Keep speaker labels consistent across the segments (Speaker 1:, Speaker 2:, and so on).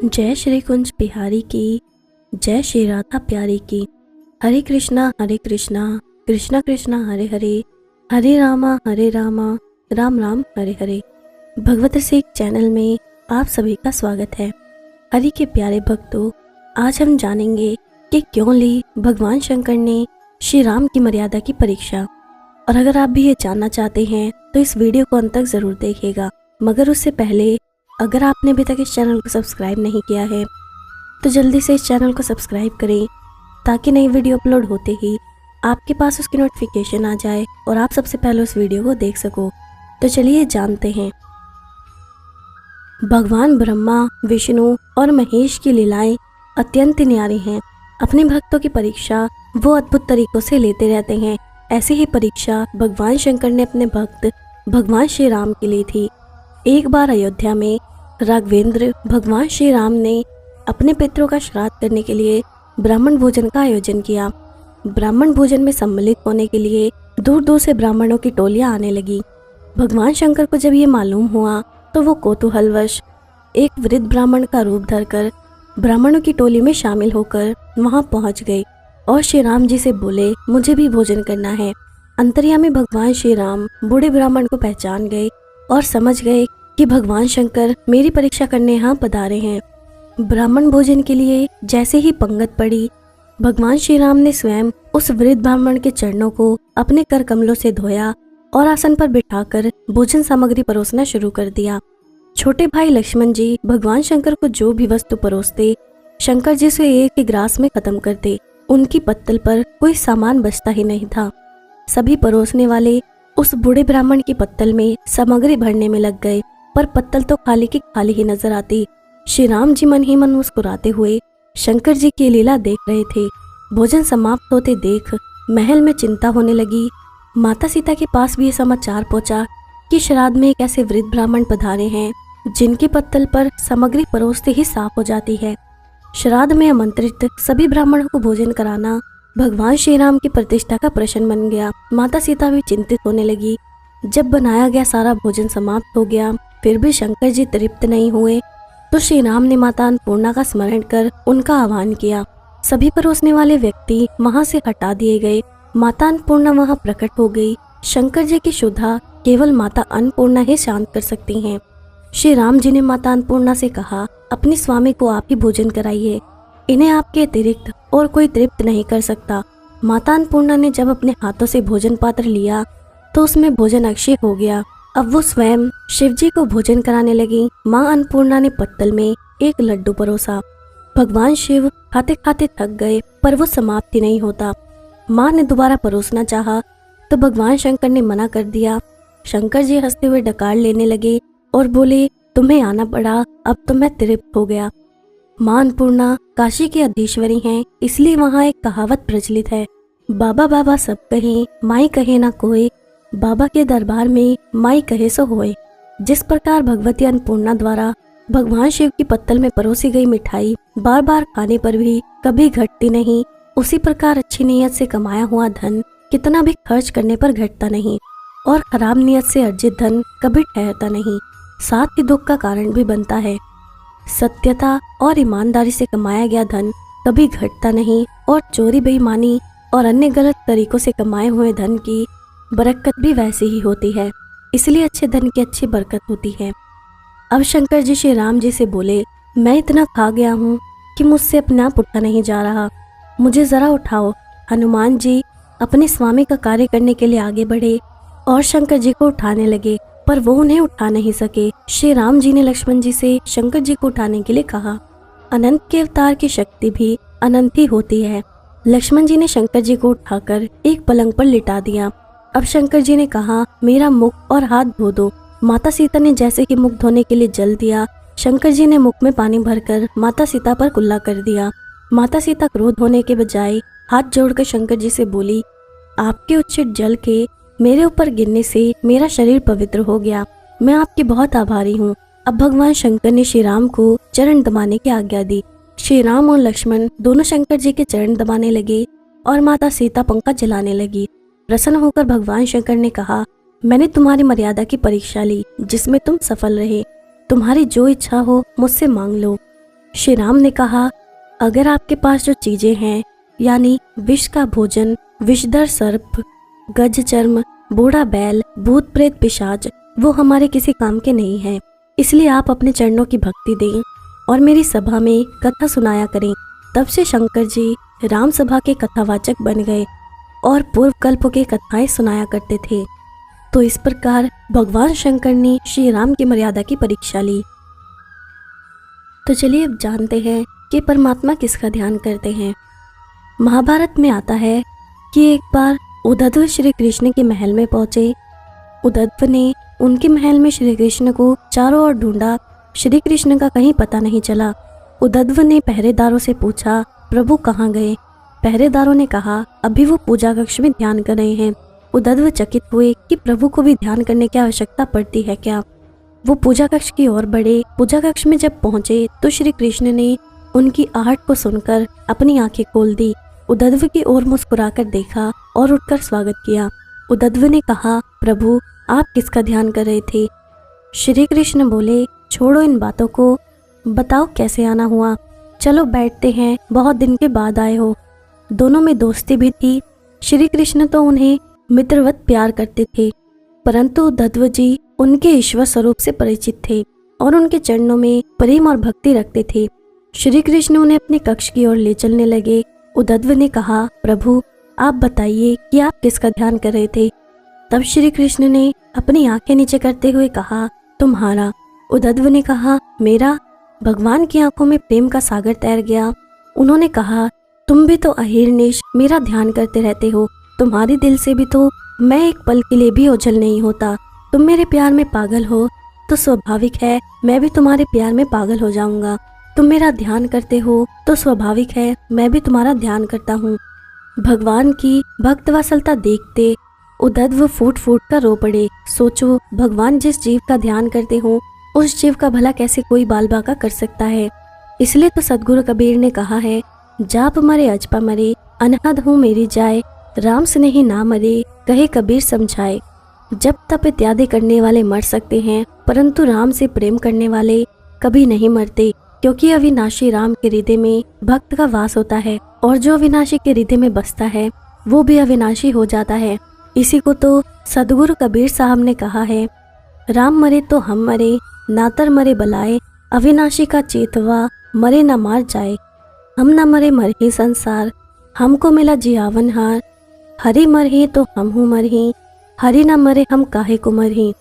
Speaker 1: जय श्री कुंज बिहारी की, जय श्री राधा प्यारी की। हरे कृष्णा कृष्णा कृष्णा हरे हरे, हरे रामा राम राम हरे हरे। भगवत रसिक चैनल में आप सभी का स्वागत है। हरि के प्यारे भक्तों, आज हम जानेंगे कि क्यों ली भगवान शंकर ने श्री राम की मर्यादा की परीक्षा। और अगर आप भी ये जानना चाहते हैं तो इस वीडियो को अंत तक जरूर देखिएगा। मगर उससे पहले अगर आपने अभी तक इस चैनल को सब्सक्राइब नहीं किया है तो जल्दी से इस चैनल को सब्सक्राइब करें, ताकि नई वीडियो अपलोड होते ही आपके पास उसकी नोटिफिकेशन आ जाए और आप सबसे पहले उस वीडियो को देख सको। तो चलिए जानते हैं। भगवान ब्रह्मा, विष्णु और महेश की लीलाएं अत्यंत न्यारी हैं। अपने भक्तों की परीक्षा वो अद्भुत तरीकों से लेते रहते हैं। ऐसी ही परीक्षा भगवान शंकर ने अपने भक्त भगवान श्री राम की ली थी। एक बार अयोध्या में राघवेंद्र भगवान श्री राम ने अपने पितरों का श्राद्ध करने के लिए ब्राह्मण भोजन का आयोजन किया। ब्राह्मण भोजन में सम्मिलित होने के लिए दूर दूर से ब्राह्मणों की टोलियां आने लगी। भगवान शंकर को जब ये मालूम हुआ तो वो कौतूहलवश एक वृद्ध ब्राह्मण का रूप धरकर ब्राह्मणों की टोली में शामिल होकर वहां पहुंच गए और श्री राम जी से बोले, मुझे भी भोजन करना है। अंतर्यामी भगवान श्री राम बूढ़े ब्राह्मण को पहचान गए और समझ गए कि भगवान शंकर मेरी परीक्षा करने यहाँ पधारे हैं। ब्राह्मण भोजन के लिए जैसे ही पंगत पड़ी, भगवान श्री राम ने स्वयं उस वृद्ध ब्राह्मण के चरणों को अपने कर कमलों से धोया और आसन पर बिठाकर भोजन सामग्री परोसना शुरू कर दिया। छोटे भाई लक्ष्मण जी भगवान शंकर को जो भी वस्तु परोसते, शंकर जी से एक ही ग्रास में खत्म करते। उनकी पत्तल पर कोई सामान बचता ही नहीं था। सभी परोसने वाले उस बूढ़े ब्राह्मण की पत्तल में सामग्री भरने में लग गए, पर पत्तल तो खाली की खाली ही नजर आती। श्री राम जी मन ही मन मुस्कुराते हुए शंकर जी की लीला देख रहे थे। भोजन समाप्त होते देख महल में चिंता होने लगी। माता सीता के पास भी ये समाचार पहुंचा कि श्राद्ध में एक ऐसे वृद्ध ब्राह्मण पधारे हैं जिनकी पत्तल पर सामग्री परोसते ही साफ हो जाती है। श्राद्ध में आमंत्रित सभी ब्राह्मणों को भोजन कराना भगवान श्री राम की प्रतिष्ठा का प्रश्न बन गया। माता सीता भी चिंतित होने लगी। जब बनाया गया सारा भोजन समाप्त हो गया, फिर भी शंकर जी तृप्त नहीं हुए तो श्री राम ने माता अन्नपूर्णा का स्मरण कर उनका आह्वान किया। सभी परोसने वाले व्यक्ति वहां से हटा दिए गए। माता अन्नपूर्णा वहां प्रकट हो गई। शंकर जी की शुद्धा केवल माता अन्नपूर्णा ही शांत कर सकती हैं। श्री राम जी ने माता अन्नपूर्णा से कहा, अपने स्वामी को आप ही भोजन कराइए, इन्हें आपके अतिरिक्त और कोई तृप्त नहीं कर सकता। माता अन्नपूर्णा ने जब अपने हाथों से भोजन पात्र लिया तो उसमें भोजन अक्षय हो गया। अब वो स्वयं शिव जी को भोजन कराने लगी। माँ अन्नपूर्णा ने पत्तल में एक लड्डू परोसा। भगवान शिव खाते खाते थक गए, पर वो समाप्ति नहीं होता। माँ ने दोबारा परोसना चाहा तो भगवान शंकर ने मना कर दिया। शंकर जी हंसते हुए डकार लेने लगे और बोले, तुम्हें आना पड़ा, अब तो मैं तृप्त हो गया। माँ अन्नपूर्णा काशी की अधीश्वरी हैं, इसलिए वहाँ एक कहावत प्रचलित है, बाबा बाबा सब कहें, माई कहे ना कोई, बाबा के दरबार में माई कहे सो होए। जिस प्रकार भगवती अन्नपूर्णा द्वारा भगवान शिव की पत्तल में परोसी गई मिठाई बार बार खाने पर भी कभी घटती नहीं, उसी प्रकार अच्छी नीयत से कमाया हुआ धन कितना भी खर्च करने पर घटता नहीं और खराब नीयत से अर्जित धन कभी ठहरता नहीं, साथ ही दुख का कारण भी बनता है। सत्यता और ईमानदारी से कमाया गया धन कभी घटता नहीं और चोरी, बेईमानी और अन्य गलत तरीकों से कमाए हुए धन की बरकत भी वैसी ही होती है। इसलिए अच्छे धन की अच्छी बरकत होती है। अब शंकर जी श्री राम जी से बोले, मैं इतना खा गया हूँ कि मुझसे अपने आप उठा नहीं जा रहा, मुझे जरा उठाओ। हनुमान जी अपने स्वामी का कार्य करने के लिए आगे बढ़े और शंकर जी को उठाने लगे, पर वो उन्हें उठा नहीं सके। श्री राम जी ने लक्ष्मण जी से शंकर जी को उठाने के लिए कहा। अनंत के अवतार की शक्ति भी अनंत ही होती है। लक्ष्मण जी ने शंकर जी को उठाकर एक पलंग पर लिटा दिया। अब शंकर जी ने कहा, मेरा मुख और हाथ धो दो। माता सीता ने जैसे ही मुख धोने के लिए जल दिया, शंकर जी ने मुख में पानी भरकर माता सीता पर कुल्ला कर दिया। माता सीता क्रोध होने के बजाय हाथ जोड़कर शंकर जी से बोली, आपके उच्छिष्ट जल के मेरे ऊपर गिरने से मेरा शरीर पवित्र हो गया, मैं आपकी बहुत आभारी हूँ। अब भगवान शंकर ने श्री राम को चरण दबाने की आज्ञा दी। श्री राम और लक्ष्मण दोनों शंकर जी के चरण दबाने लगे और माता सीता पंखा जलाने लगी। प्रसन्न होकर भगवान शंकर ने कहा, मैंने तुम्हारी मर्यादा की परीक्षा ली जिसमें तुम सफल रहे। तुम्हारी जो इच्छा हो मुझसे मांग लो। श्री राम ने कहा, अगर आपके पास जो चीजें हैं यानी विष का भोजन, विषधर सर्प, गज चर्म, बूढ़ा बैल, भूत प्रेत पिशाच, वो हमारे किसी काम के नहीं है। इसलिए आप अपने चरणों की भक्ति दें और मेरी सभा में कथा सुनाया करें। तब से शंकर जी राम सभा के कथावाचक बन गए और पूर्व कल्पों के कथाएं सुनाया करते थे। तो इस प्रकार भगवान शंकर ने श्री राम की मर्यादा की परीक्षा ली। तो चलिए अब जानते हैं कि परमात्मा किसका ध्यान करते हैं। महाभारत में आता है कि एक बार उद्धव श्री कृष्ण के महल में पहुंचे। उद्धव ने उनके महल में श्री कृष्ण को चारों ओर ढूंढा, श्री कृष्ण का कहीं पता नहीं चला। उद्धव ने पहरेदारों से पूछा, प्रभु कहाँ गए? पहरेदारों ने कहा, अभी वो पूजा कक्ष में ध्यान कर रहे हैं। उद्धव चकित हुए कि प्रभु को भी ध्यान करने की आवश्यकता पड़ती है क्या? वो पूजा कक्ष की ओर बढ़े। पूजा कक्ष में जब पहुंचे तो श्री कृष्ण ने उनकी आहट को सुनकर अपनी आंखें खोल दी। उद्धव की ओर मुस्कुराकर देखा और उठकर स्वागत किया। उद्धव ने कहा, प्रभु आप किसका ध्यान कर रहे थे? श्री कृष्ण बोले, छोड़ो इन बातों को, बताओ कैसे आना हुआ। चलो बैठते हैं, बहुत दिन के बाद आए हो। दोनों में दोस्ती भी थी। श्री कृष्ण तो उन्हें मित्रवत प्यार करते थे, परंतु उद्धव जी उनके ईश्वर स्वरूप से परिचित थे और उनके चरणों में प्रेम और भक्ति रखते थे। श्री कृष्ण उन्हें अपने कक्ष की ओर ले चलने लगे। उद्धव ने कहा, प्रभु आप बताइए कि आप किसका ध्यान कर रहे थे? तब श्री कृष्ण ने अपनी आंखें नीचे करते हुए कहा, तुम्हारा। उद्धव ने कहा, मेरा? भगवान की आंखों में प्रेम का सागर तैर गया। उन्होंने कहा, तुम भी तो अहिर्निश मेरा ध्यान करते रहते हो। तुम्हारे दिल से भी तो मैं एक पल के लिए भी ओझल नहीं होता। तुम मेरे प्यार में पागल हो तो स्वाभाविक है मैं भी तुम्हारे प्यार में पागल हो जाऊंगा। तुम मेरा ध्यान करते हो तो स्वाभाविक है मैं भी तुम्हारा ध्यान करता हूँ। भगवान की भक्त वत्सलता देखते उद्धव फूट फूट कर रो पड़े। सोचो, भगवान जिस जीव का ध्यान करते हो उस जीव का भला कैसे कोई बाल बाका कर सकता है। इसलिए तो सदगुरु कबीर ने कहा है, जाप मरे अजपा मरे, अनहद हूँ मेरी जाए, राम स्नेही ना मरे, कहे कबीर समझाए। जब तप इत्यादि करने वाले मर सकते हैं, परंतु राम से प्रेम करने वाले कभी नहीं मरते, क्योंकि अविनाशी राम के हृदय में भक्त का वास होता है और जो अविनाशी के हृदय में बसता है वो भी अविनाशी हो जाता है। इसी को तो सदगुरु कबीर साहब ने कहा है, राम मरे तो हम मरे, नातर मरे बलाए, अविनाशी का चेतवा मरे न मार जाए। हम न मरे मरही संसार, हमको मिला जियावन हार, हरि मरही तो हम हूँ मरही, हरि न मरे हम काहे को मरही।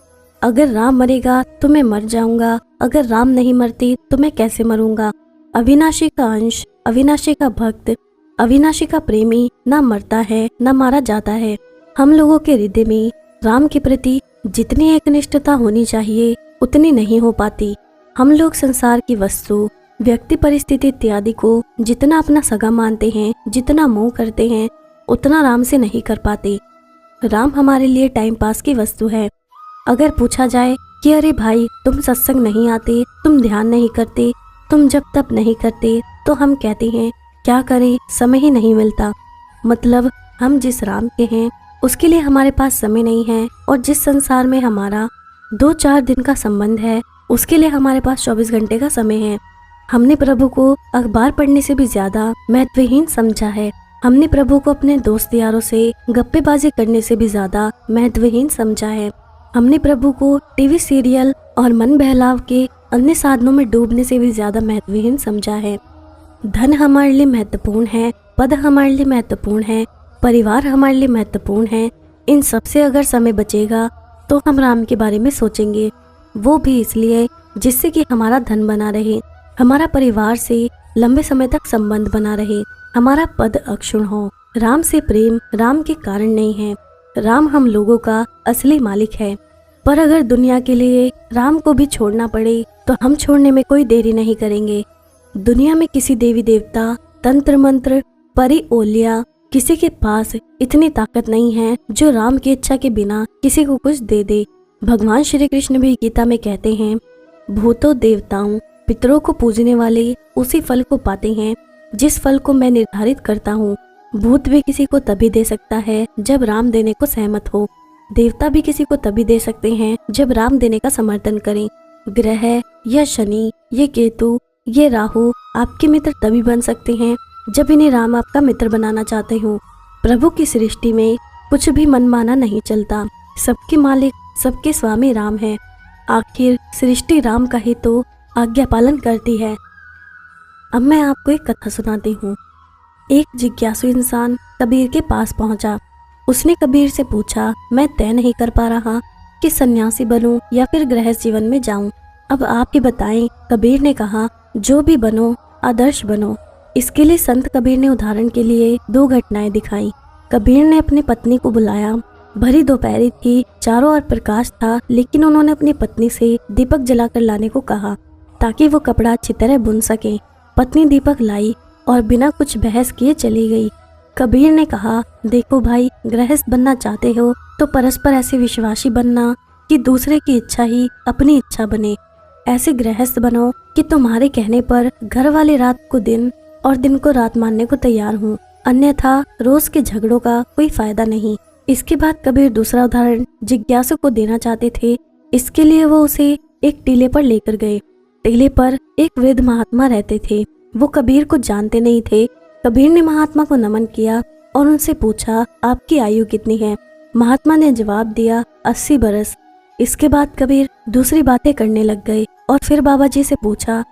Speaker 1: अगर राम मरेगा तो मैं मर जाऊंगा, अगर राम नहीं मरती तो मैं कैसे मरूंगा। अविनाशी का अंश, अविनाशी का भक्त, अविनाशी का प्रेमी ना मरता है ना मारा जाता है। हम लोगों के हृदय में राम के प्रति जितनी एकनिष्ठता होनी चाहिए उतनी नहीं हो पाती। हम लोग संसार की वस्तु, व्यक्ति, परिस्थिति इत्यादि को जितना अपना सगा मानते हैं, जितना मोह करते हैं, उतना राम से नहीं कर पाते। राम हमारे लिए टाइम पास की वस्तु है। अगर पूछा जाए कि अरे भाई तुम सत्संग नहीं आते, तुम ध्यान नहीं करते, तुम जब तप नहीं करते, तो हम कहते हैं क्या करें, समय ही नहीं मिलता। मतलब हम जिस राम के हैं उसके लिए हमारे पास समय नहीं है, और जिस संसार में हमारा 2-4 दिन का संबंध है उसके लिए हमारे पास 24 घंटे का समय है। हमने प्रभु को अखबार पढ़ने से भी ज्यादा महत्वहीन समझा है। हमने प्रभु को अपने दोस्त यारों से गप्पेबाजी करने से भी ज्यादा महत्वहीन समझा है। हमने प्रभु को टीवी सीरियल और मन बहलाव के अन्य साधनों में डूबने से भी ज्यादा महत्वहीन समझा है। धन हमारे लिए महत्वपूर्ण है, पद हमारे लिए महत्वपूर्ण है, परिवार हमारे लिए महत्वपूर्ण है। इन सब से अगर समय बचेगा तो हम राम के बारे में सोचेंगे, वो भी इसलिए जिससे कि हमारा धन बना रहे, हमारा परिवार से लंबे समय तक संबंध बना रहे, हमारा पद अक्षुण हो। राम से प्रेम राम के कारण नहीं है, राम हम लोगों का असली मालिक है। पर अगर दुनिया के लिए राम को भी छोड़ना पड़े तो हम छोड़ने में कोई देरी नहीं करेंगे। दुनिया में किसी देवी देवता, तंत्र मंत्र, परी ओलिया, किसी के पास इतनी ताकत नहीं है जो राम की इच्छा के बिना किसी को कुछ दे दे। भगवान श्री कृष्ण भी गीता में कहते हैं, भूतों देवताओं पितरों को पूजने वाले उसी फल को पाते हैं जिस फल को मैं निर्धारित करता हूँ। भूत भी किसी को तभी दे सकता है जब राम देने को सहमत हो, देवता भी किसी को तभी दे सकते हैं जब राम देने का समर्थन करें। ग्रह या शनि, ये केतु ये राहु आपके मित्र तभी बन सकते हैं जब इन्हें राम आपका मित्र बनाना चाहते हो। प्रभु की सृष्टि में कुछ भी मनमाना नहीं चलता। सबके मालिक, सबके स्वामी राम है। आखिर सृष्टि राम का ही तो आज्ञा पालन करती है। अब मैं आपको एक कथा सुनाती हूँ। एक जिज्ञासु इंसान कबीर के पास पहुंचा। उसने कबीर से पूछा, मैं तय नहीं कर पा रहा कि सन्यासी बनूं या फिर गृहस्थ जीवन में जाऊं। अब आप ही बताएं। कबीर ने कहा, जो भी बनो आदर्श बनो। इसके लिए संत कबीर ने उदाहरण के लिए 2 घटनाएं दिखाई। कबीर ने अपनी पत्नी को बुलाया। भरी दोपहरी थी, चारों ओर प्रकाश था, लेकिन उन्होंने अपनी पत्नी से दीपक जलाकर लाने को कहा ताकि वो कपड़ा अच्छी तरह बुन सके। पत्नी दीपक लाई और बिना कुछ बहस किए चली गई। कबीर ने कहा, देखो भाई, गृहस्थ बनना चाहते हो तो परस्पर ऐसे विश्वासी बनना कि दूसरे की इच्छा ही अपनी इच्छा बने। ऐसे गृहस्थ बनो कि तुम्हारे कहने पर घर वाले रात को दिन और दिन को रात मानने को तैयार हूँ, अन्यथा रोज के झगड़ों का कोई फायदा नहीं। इसके बाद कबीर दूसरा उदाहरण जिज्ञासु को देना चाहते थे। इसके लिए वो उसे एक टीले पर लेकर गए। टीले पर एक वृद्ध महात्मा रहते थे। वो कबीर को जानते नहीं थे। कबीर ने महात्मा को नमन किया और उनसे पूछा, आपकी आयु कितनी है? महात्मा ने जवाब दिया, 80 बरस। इसके बाद कबीर दूसरी बातें करने लग गए और फिर बाबा जी से पूछा,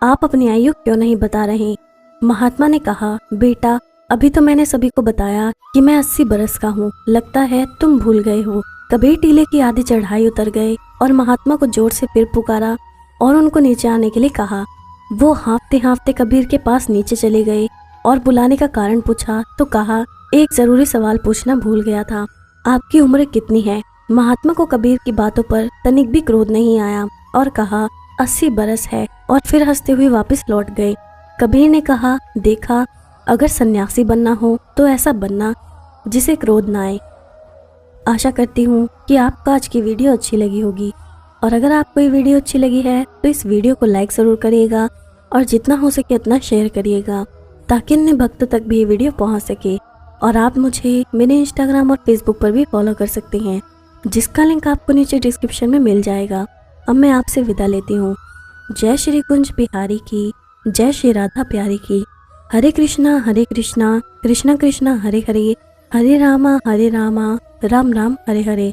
Speaker 1: आप अपनी आयु क्यों नहीं बता रहे? महात्मा ने कहा, बेटा, अभी तो मैंने सभी को बताया कि मैं 80 बरस का हूँ, लगता है तुम भूल गए हो। कबीर टीले की आधी चढ़ाई उतर गए और महात्मा को जोर से फिर पुकारा और उनको नीचे आने के लिए कहा। वो हाँफते हाँफते कबीर के पास नीचे चले गए और बुलाने का कारण पूछा तो कहा, एक जरूरी सवाल पूछना भूल गया था, आपकी उम्र कितनी है? महात्मा को कबीर की बातों पर तनिक भी क्रोध नहीं आया और कहा, 80 बरस है, और फिर हंसते हुए वापस लौट गए। कबीर ने कहा, देखा, अगर सन्यासी बनना हो तो ऐसा बनना जिसे क्रोध ना आए। आशा करती हूँ कि आपको आज की वीडियो अच्छी लगी होगी, और अगर आपको ये वीडियो अच्छी लगी है तो इस वीडियो को लाइक ज़रूर करिएगा और जितना हो सके उतना शेयर करिएगा ताकि अन्य भक्तों तक भी ये वीडियो पहुँच सके। और आप मुझे मेरे इंस्टाग्राम और फेसबुक पर भी फॉलो कर सकते हैं, जिसका लिंक आपको नीचे डिस्क्रिप्शन में मिल जाएगा। अब मैं आपसे विदा लेती हूँ। जय श्री कुंज बिहारी की, जय श्री राधा प्यारी की। हरे कृष्णा कृष्णा कृष्णा हरे हरे, हरे रामा राम राम हरे हरे।